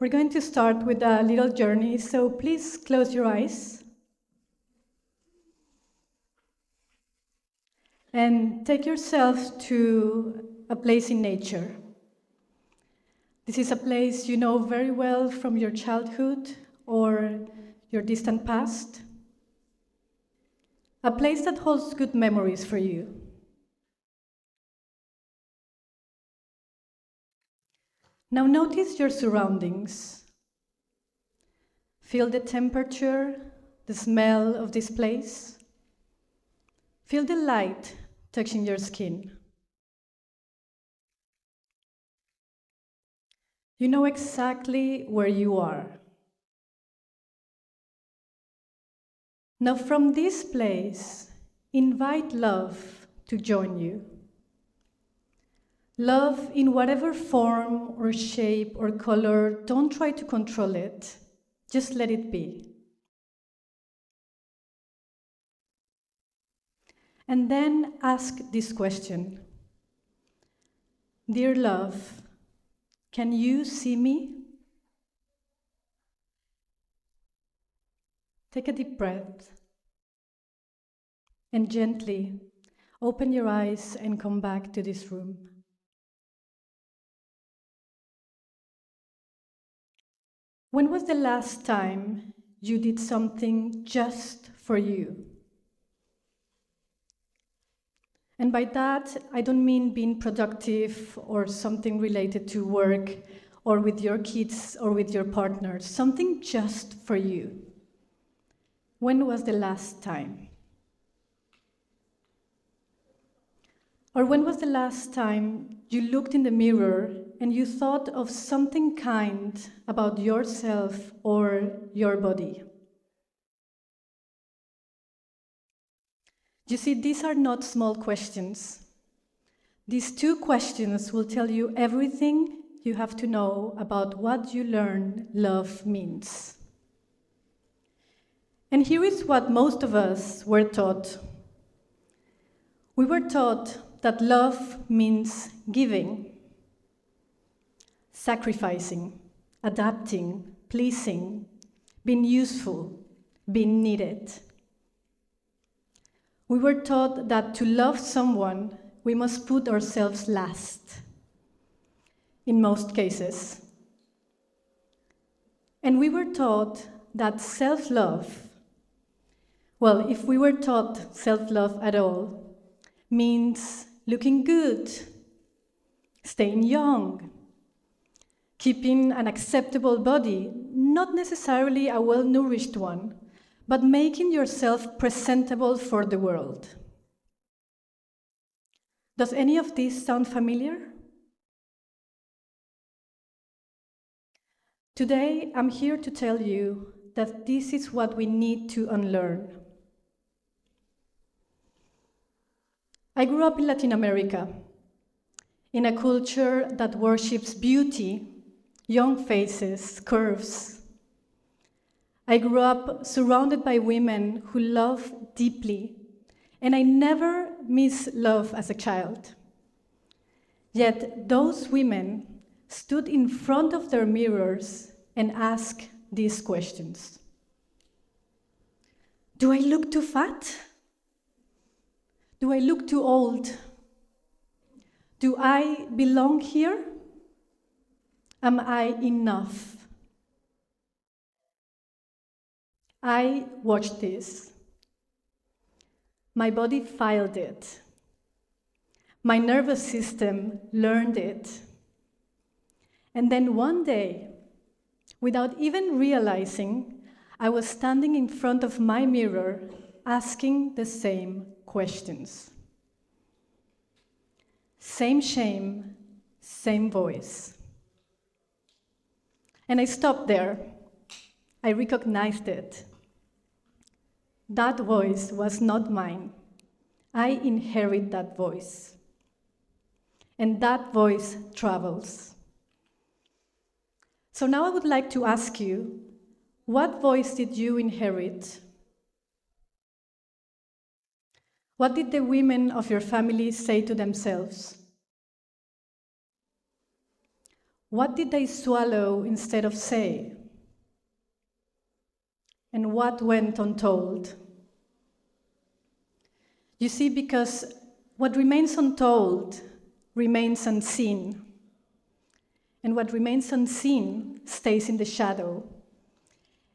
We're going to start with a little journey, so please close your eyes. And take yourself to a place in nature. This is a place you know very well from your childhood or your distant past. A place that holds good memories for you. Now notice your surroundings. Feel the temperature, the smell of this place. Feel the light touching your skin. You know exactly where you are. Now from this place, invite love to join you. Love in whatever form or shape or color, don't try to control it, just let it be. And then ask this question. Dear love, can you see me? Take a deep breath and gently open your eyes and come back to this room. When was the last time you did something just for you? And by that, I don't mean being productive or something related to work or with your kids or with your partner, something just for you. When was the last time? Or when was the last time you looked in the mirror and you thought of something kind about yourself or your body? You see, these are not small questions. These two questions will tell you everything you have to know about what you learn love means. And here is what most of us were taught. We were taught that love means giving, sacrificing, adapting, pleasing, being useful, being needed. We were taught that to love someone, we must put ourselves last, in most cases. And we were taught that self-love, well, if we were taught self-love at all, means looking good, staying young, keeping an acceptable body, not necessarily a well-nourished one, but making yourself presentable for the world. Does any of this sound familiar? Today, I'm here to tell you that this is what we need to unlearn. I grew up in Latin America, in a culture that worships beauty, young faces, curves. I grew up surrounded by women who love deeply, and I never missed love as a child. Yet those women stood in front of their mirrors and asked these questions. Do I look too fat? Do I look too old? Do I belong here? Am I enough? I watched this. My body filed it. My nervous system learned it. And then one day, without even realizing, I was standing in front of my mirror asking the same questions. Same shame, same voice. And I stopped there. I recognized it. That voice was not mine. I inherit that voice. And that voice travels. So now I would like to ask you, what voice did you inherit? What did the women of your family say to themselves? What did they swallow instead of say? And what went untold? You see, because what remains untold remains unseen. And what remains unseen stays in the shadow.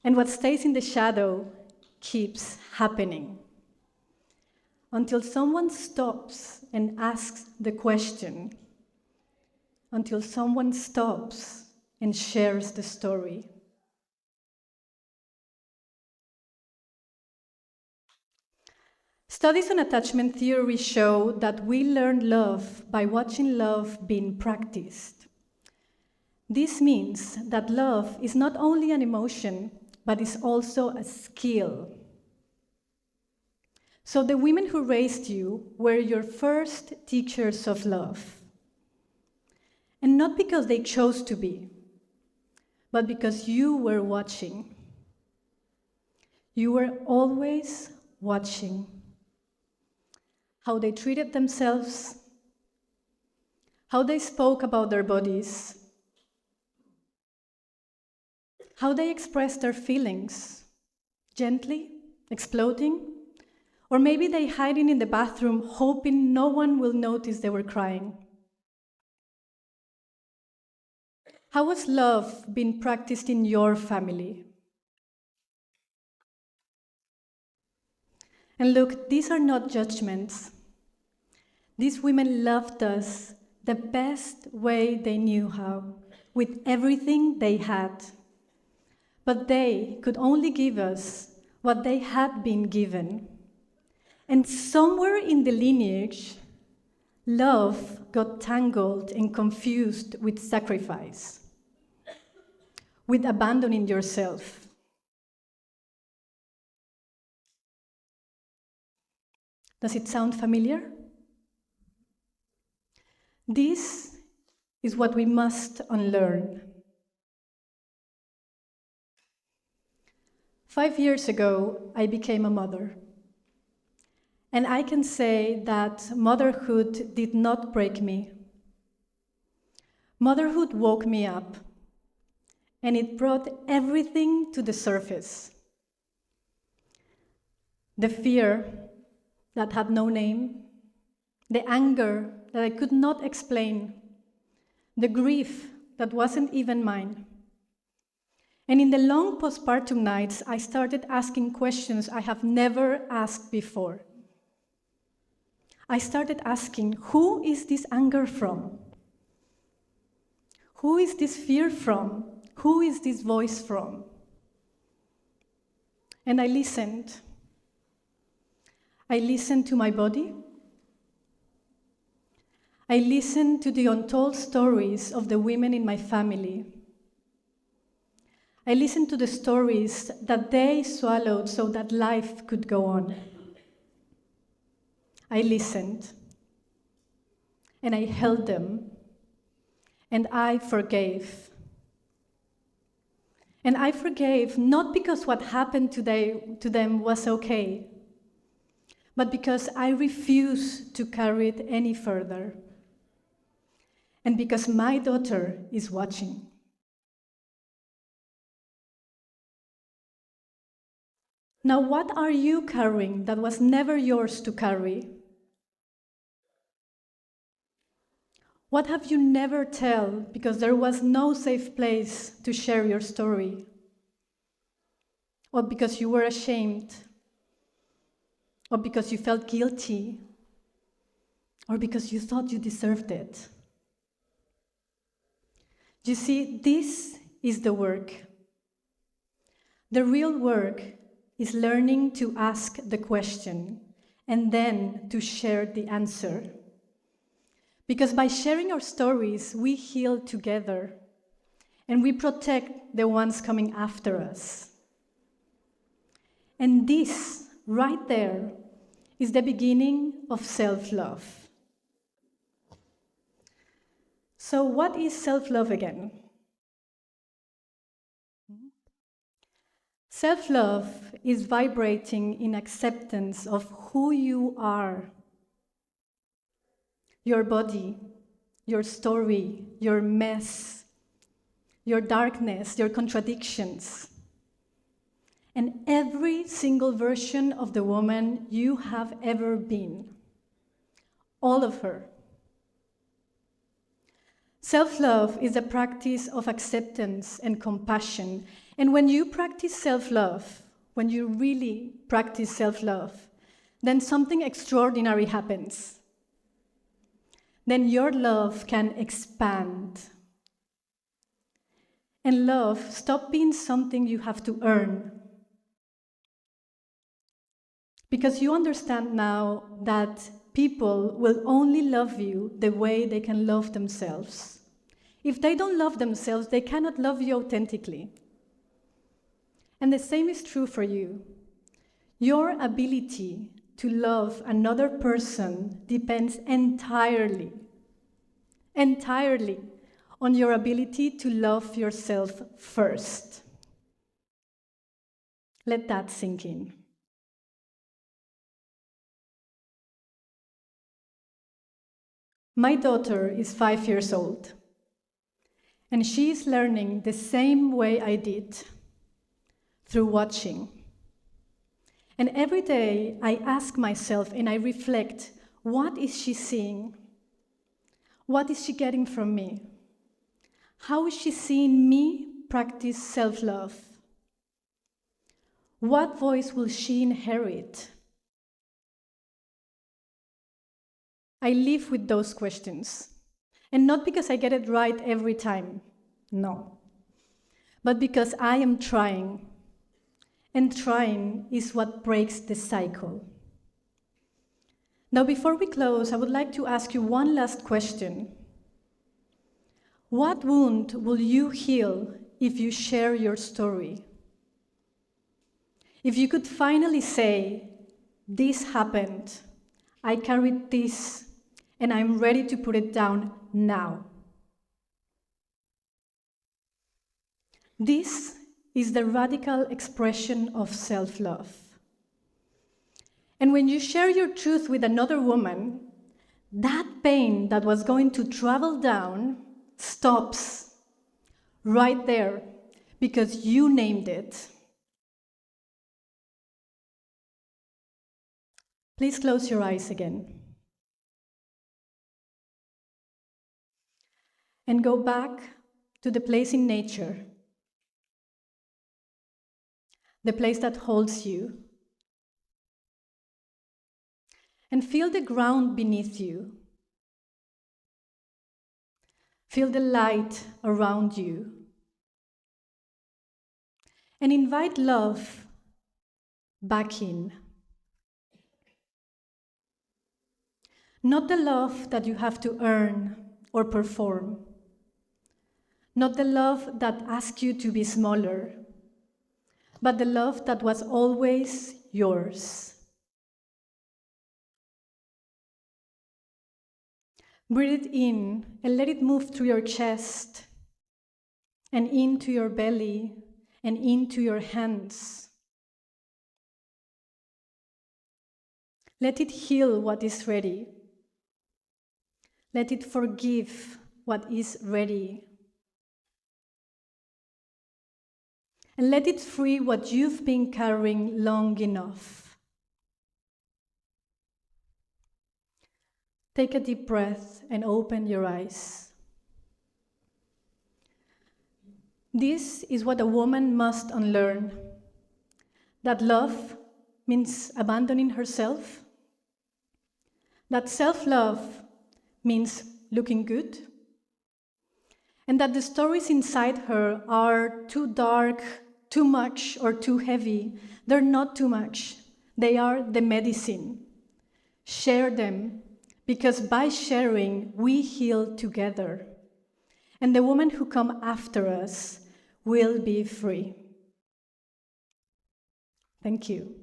And what stays in the shadow keeps happening. Until someone stops and asks the question. Until someone stops and shares the story. Studies on attachment theory show that we learn love by watching love being practiced. This means that love is not only an emotion, but is also a skill. So the women who raised you were your first teachers of love. And not because they chose to be, but because you were watching. You were always watching. How they treated themselves, how they spoke about their bodies, how they expressed their feelings, gently, exploding, or maybe they hiding in the bathroom hoping no one will notice they were crying. How has love been practiced in your family? And look, these are not judgments. These women loved us the best way they knew how, with everything they had. But they could only give us what they had been given. And somewhere in the lineage, love got tangled and confused with sacrifice, with abandoning yourself. Does it sound familiar? This is what we must unlearn. 5 years ago, I became a mother. And I can say that motherhood did not break me. Motherhood woke me up, and it brought everything to the surface. The fear that had no name, the anger that I could not explain, the grief that wasn't even mine. And in the long postpartum nights, I started asking questions I have never asked before. I started asking, who is this anger from? Who is this fear from? Who is this voice from? And I listened. I listened to my body. I listened to the untold stories of the women in my family. I listened to the stories that they swallowed so that life could go on. I listened, and I held them, and I forgave. And I forgave not because what happened to them was okay, but because I refused to carry it any further. And because my daughter is watching. Now, what are you carrying that was never yours to carry? What have you never told because there was no safe place to share your story? Or because you were ashamed? Or because you felt guilty? Or because you thought you deserved it? You see, this is the work. The real work is learning to ask the question and then to share the answer. Because by sharing our stories, we heal together and we protect the ones coming after us. And this, right there, is the beginning of self-love. So what is self-love again? Self-love is vibrating in acceptance of who you are. Your body, your story, your mess, your darkness, your contradictions, and every single version of the woman you have ever been. All of her. Self-love is a practice of acceptance and compassion. And when you practice self-love, when you really practice self-love, then something extraordinary happens. Then your love can expand. And love stops being something you have to earn. Because you understand now that people will only love you the way they can love themselves. If they don't love themselves, they cannot love you authentically. And the same is true for you. Your ability to love another person depends entirely on your ability to love yourself first. Let that sink in. My daughter is 5 years old, and she is learning the same way I did, through watching. And every day I ask myself and I reflect, what is she seeing? What is she getting from me? How is she seeing me practice self-love? What voice will she inherit? I live with those questions. And not because I get it right every time, no. But because I am trying. And trying is what breaks the cycle. Now, before we close, I would like to ask you one last question. What wound will you heal if you share your story? If you could finally say, this happened, I carried this, and I'm ready to put it down now. This is the radical expression of self-love. And when you share your truth with another woman, that pain that was going to travel down stops right there because you named it. Please close your eyes again. And go back to the place in nature, the place that holds you. And feel the ground beneath you. Feel the light around you. And invite love back in. Not the love that you have to earn or perform. Not the love that asks you to be smaller, but the love that was always yours. Breathe it in and let it move through your chest and into your belly and into your hands. Let it heal what is ready. Let it forgive what is ready. And let it free what you've been carrying long enough. Take a deep breath and open your eyes. This is what a woman must unlearn. That love means abandoning herself. That self-love means looking good. And that the stories inside her are too dark, too much, or too heavy. They're not too much. They are the medicine. Share them, because by sharing, we heal together. And the women who come after us will be free. Thank you.